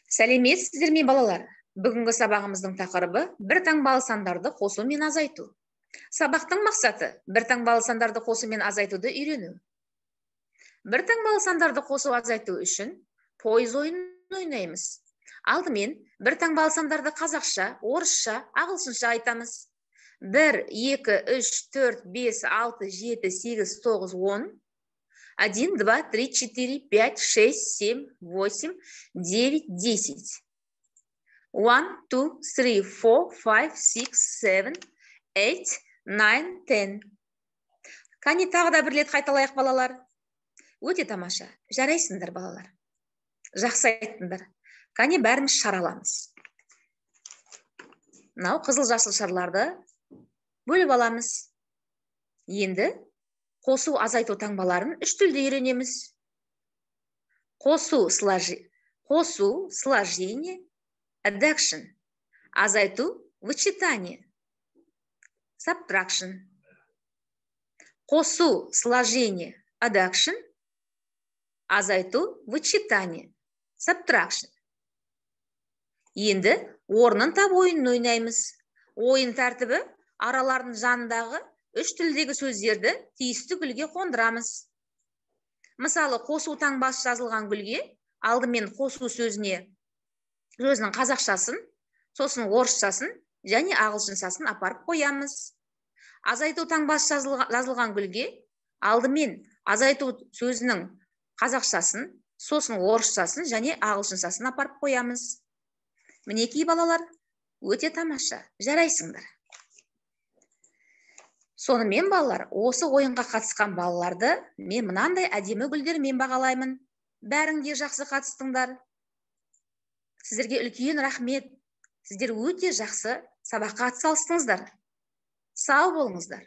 Сәлеметсіздер ме балалар? Бүгінгі сабағымыздың тақырыбы бір таңбалы сандарды қосу мен азайту. Сабақтың мақсаты бір таңбалы сандарды қосу мен азайтуды үйрену. Бір таңбалы сандарды қосу азайту үшін пойыз ойынын ойнаймыз. Алдымен бір таңбалы сандарды қазақша, орысша, ағылшынша айтамыз. 1, 2, 3, 4, 5, 6, 7, 8, 9, 10. 1, 2, 3, 4, 5, 6, 7, 8, 9, 10. 1, 2, 3, 4, 5, 6, 7, 8, 9, 10. Қане тағы да бір рет қайталайық балалар. Өте тамаша. Жарайсыңдар балалар. Жақсы айттыңдар. Қане бәріміз шараламыз. Мынау қызыл жасыл шарларды бөліп аламыз. Енді қосу азайту таңбаларын үш тілде үйренеміз. Қосу сложение, addition. Азайту вычитание, subtraction. Қосу сложение, addition. Азайту вычитание, subtraction. Енді орнын тап ойынын ойнаймыз. Ойын тәртібі аралардың жанындағы үш тілдегі сөздерді тиісті гүлге қондырамыз. Мысалы, қосу таңбасы жазылған гүлге алдымен қосу сөзінің қазақшасын, сосын орысшасын және ағылшыншасын апарып қоямыз. Азайту таңбасы жазылған гүлге алдымен азайту сөзінің қазақшасын, сосын орысшасын және ағылшыншасын апарып қоямыз. Мінекей балалар, өте тамаша, жарайсыңдар. Сонымен балалар, осы ойынға қатысқан балаларды мен мынандай әдемі гүлдермен бағалаймын. Бәріңде жақсы қатыстыңдар. Сіздерге үлкен рахмет. Сіздер өте жақсы сабаққа атсалыстыңыздар. Сау болыңыздар.